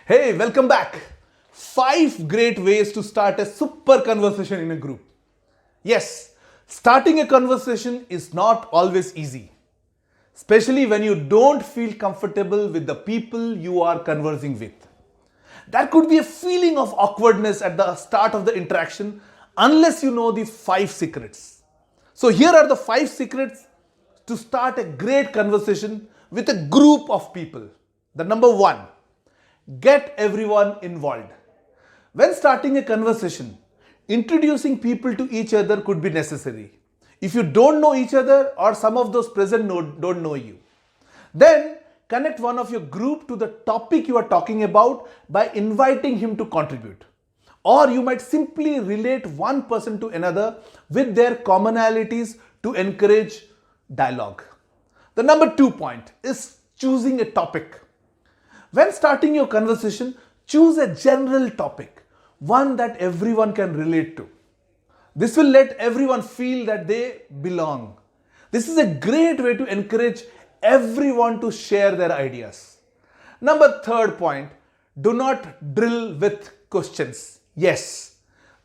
Hey, welcome back. 5 great ways to start a super conversation in a group. Yes, starting a conversation is not always easy, especially when you don't feel comfortable with the people you are conversing with. There could be a feeling of awkwardness at the start of the interaction unless you know the 5 secrets. So, here are the 5 secrets to start a great conversation with a group of people. The number 1, get everyone involved. When starting a conversation, introducing people to each other could be necessary. If you don't know each other or some of those present don't know you, then connect one of your group to the topic you are talking about by inviting him to contribute. Or you might simply relate one person to another with their commonalities to encourage dialogue. The number 2 point is choosing a topic. When starting your conversation, choose a general topic, one that everyone can relate to. This will let everyone feel that they belong. This is a great way to encourage everyone to share their ideas. Number 3rd point, do not drill with questions. Yes,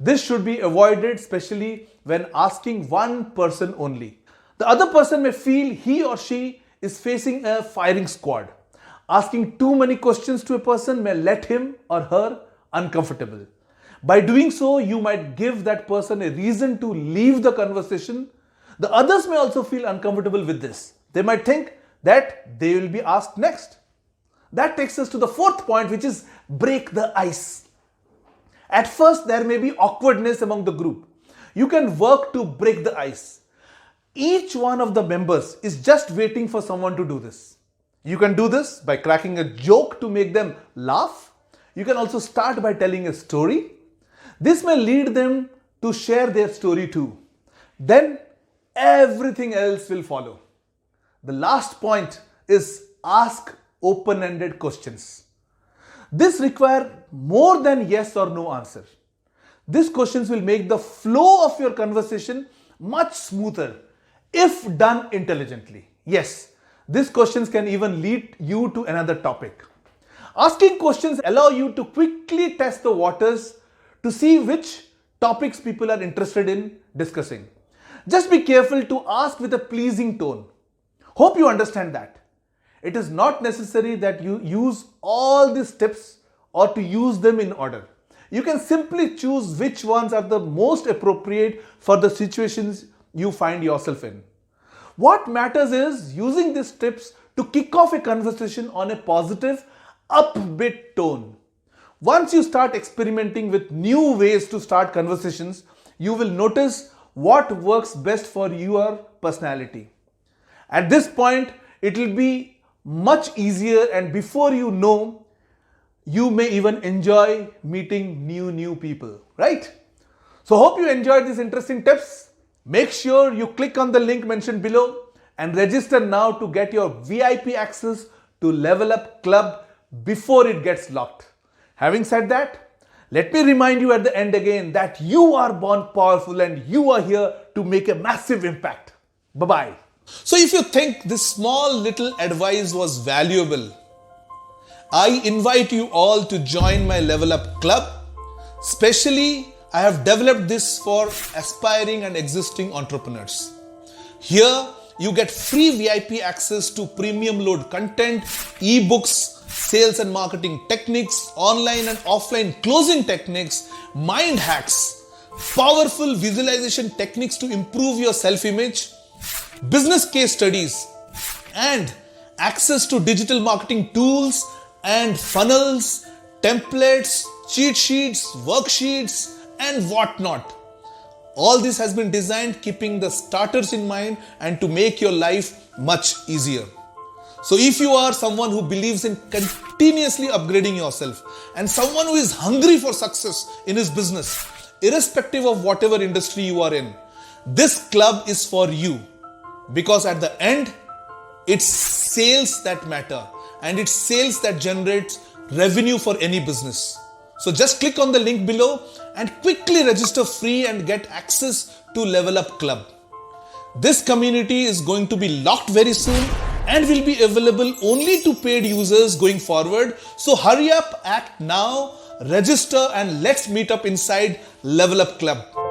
this should be avoided, especially when asking one person only. The other person may feel he or she is facing a firing squad. Asking too many questions to a person may let him or her uncomfortable. By doing so, you might give that person a reason to leave the conversation. The others may also feel uncomfortable with this. They might think that they will be asked next. That takes us to the 4th point, which is break the ice. At first, there may be awkwardness among the group. You can work to break the ice. Each one of the members is just waiting for someone to do this. You can do this by cracking a joke to make them laugh. You can also start by telling a story. This may lead them to share their story too. Then everything else will follow. The last point is ask open-ended questions. This requires more than yes or no answer. These questions will make the flow of your conversation much smoother if done intelligently. Yes, these questions can even lead you to another topic. Asking questions allow you to quickly test the waters to see which topics people are interested in discussing. Just be careful to ask with a pleasing tone. Hope you understand that. It is not necessary that you use all these tips or to use them in order. You can simply choose which ones are the most appropriate for the situations you find yourself in. What matters is using these tips to kick off a conversation on a positive, upbeat tone. Once you start experimenting with new ways to start conversations, you will notice what works best for your personality. At this point, it will be much easier, and before you know, you may even enjoy meeting new people, right? So hope you enjoyed these interesting tips. Make sure you click on the link mentioned below and register now to get your VIP access to Level Up Club before it gets locked. Having said that, let me remind you at the end again that you are born powerful and you are here to make a massive impact. Bye-bye. So if you think this small little advice was valuable, I invite you all to join my Level Up Club. Especially, I have developed this for aspiring and existing entrepreneurs. Here, you get free VIP access to premium load content, ebooks, sales and marketing techniques, online and offline closing techniques, mind hacks, powerful visualization techniques to improve your self-image, business case studies, and access to digital marketing tools and funnels, templates, cheat sheets, worksheets, and whatnot. All this has been designed keeping the starters in mind and to make your life much easier. So if you are someone who believes in continuously upgrading yourself and someone who is hungry for success in his business, irrespective of whatever industry you are in, this club is for you. Because at the end, it's sales that matter and it's sales that generates revenue for any business. So just click on the link below and quickly register free and get access to Level Up Club. This community is going to be locked very soon and will be available only to paid users going forward. So hurry up, act now, register, and let's meet up inside Level Up Club.